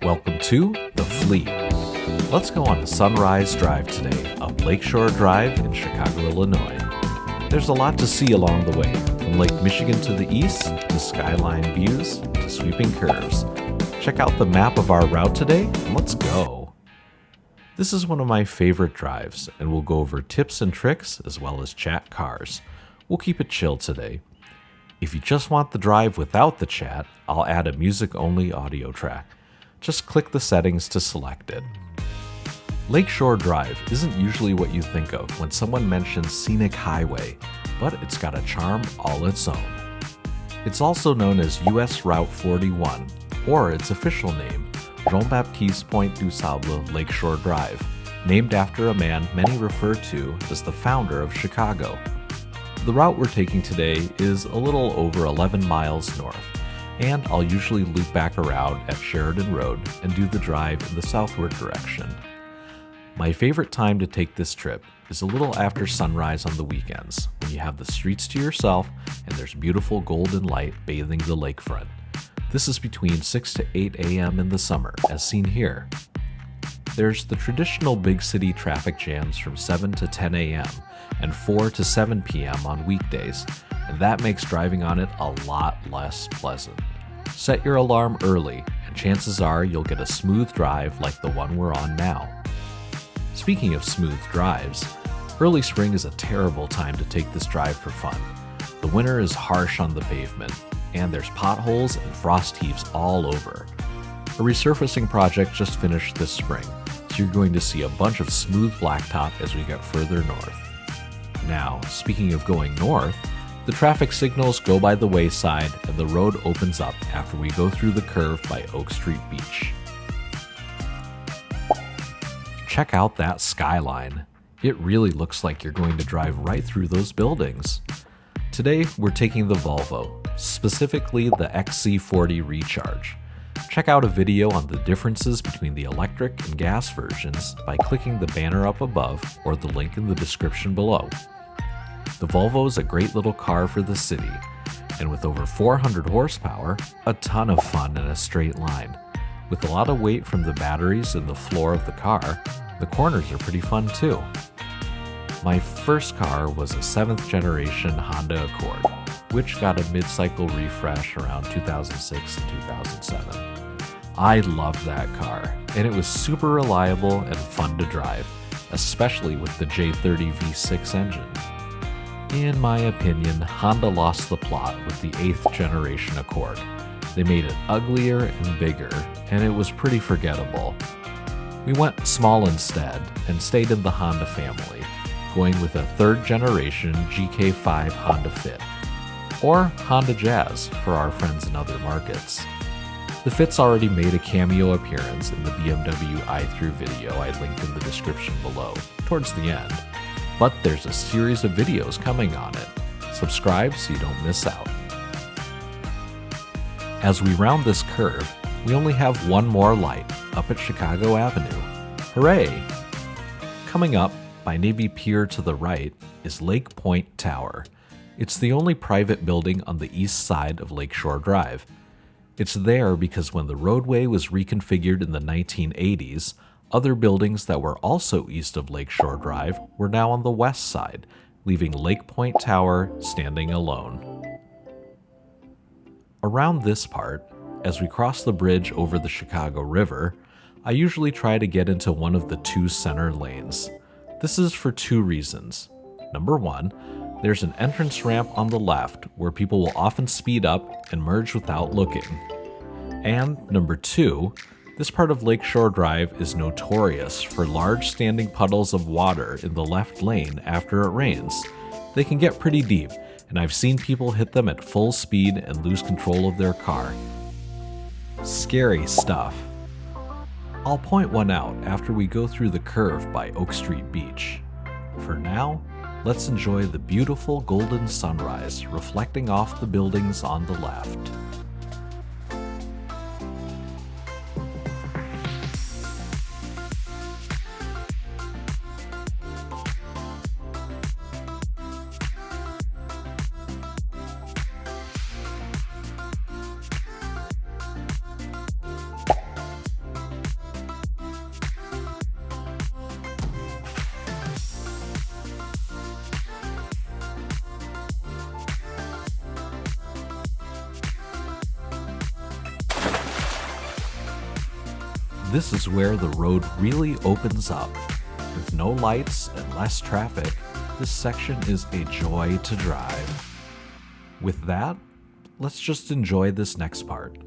Welcome to The Fleet. Let's go on a sunrise drive today up Lakeshore Drive in Chicago, Illinois. There's a lot to see along the way, from Lake Michigan to the east, to skyline views, to sweeping curves. Check out the map of our route today, and let's go. This is one of my favorite drives, and we'll go over tips and tricks as well as chat cars. We'll keep it chill today. If you just want the drive without the chat, I'll add a music-only audio track. Just click the settings to select it. Lakeshore Drive isn't usually what you think of when someone mentions scenic highway, but it's got a charm all its own. It's also known as US Route 41, or its official name, Jean-Baptiste Point du Sable Lakeshore Drive, named after a man many refer to as the founder of Chicago. The route we're taking today is a little over 11 miles north, and I'll usually loop back around at Sheridan Road and do the drive in the southward direction. My favorite time to take this trip is a little after sunrise on the weekends, when you have the streets to yourself and there's beautiful golden light bathing the lakefront. This is between 6 to 8 a.m. in the summer, as seen here. There's the traditional big city traffic jams from 7 to 10 a.m. and 4 to 7 p.m. on weekdays, and that makes driving on it a lot less pleasant. Set your alarm early, and chances are you'll get a smooth drive like the one we're on now. Speaking of smooth drives, early spring is a terrible time to take this drive for fun. The winter is harsh on the pavement, and there's potholes and frost heaves all over. A resurfacing project just finished this spring, so you're going to see a bunch of smooth blacktop as we get further north. Now, speaking of going north, the traffic signals go by the wayside and the road opens up after we go through the curve by Oak Street Beach. Check out that skyline. It really looks like you're going to drive right through those buildings. Today, we're taking the Volvo, specifically the XC40 Recharge. Check out a video on the differences between the electric and gas versions by clicking the banner up above or the link in the description below. The Volvo is a great little car for the city, and with over 400 horsepower, a ton of fun in a straight line. With a lot of weight from the batteries and the floor of the car, the corners are pretty fun too. My first car was a 7th generation Honda Accord, which got a mid-cycle refresh around 2006 and 2007. I loved that car, and it was super reliable and fun to drive, especially with the J30 V6 engine. In my opinion, Honda lost the plot with the 8th generation Accord. They made it uglier and bigger, and it was pretty forgettable. We went small instead and stayed in the Honda family, going with a 3rd generation GK5 Honda Fit, or Honda Jazz for our friends in other markets. The Fit's already made a cameo appearance in the BMW iThrough video I linked in the description below, towards the end, but there's a series of videos coming on it. Subscribe so you don't miss out. As we round this curve, we only have one more light, up at Chicago Avenue. Hooray! Coming up, by Navy Pier to the right, is Lake Point Tower. It's the only private building on the east side of Lakeshore Drive. It's there because when the roadway was reconfigured in the 1980s, other buildings that were also east of Lakeshore Drive were now on the west side, leaving Lake Point Tower standing alone. Around this part, as we cross the bridge over the Chicago River, I usually try to get into one of the two center lanes. This is for two reasons. Number one, there's an entrance ramp on the left where people will often speed up and merge without looking. And number two, this part of Lakeshore Drive is notorious for large standing puddles of water in the left lane after it rains. They can get pretty deep, and I've seen people hit them at full speed and lose control of their car. Scary stuff. I'll point one out after we go through the curve by Oak Street Beach. For now, let's enjoy the beautiful golden sunrise reflecting off the buildings on the left. This is where the road really opens up. With no lights and less traffic, this section is a joy to drive. With that, let's just enjoy this next part.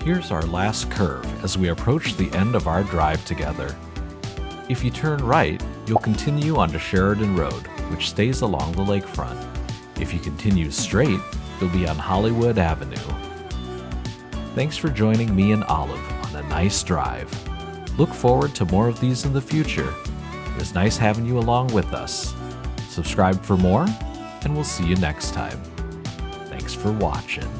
Here's our last curve as we approach the end of our drive together. If you turn right, you'll continue onto Sheridan Road, which stays along the lakefront. If you continue straight, you'll be on Hollywood Avenue. Thanks for joining me and Olive on a nice drive. Look forward to more of these in the future. It was nice having you along with us. Subscribe for more, and we'll see you next time. Thanks for watching.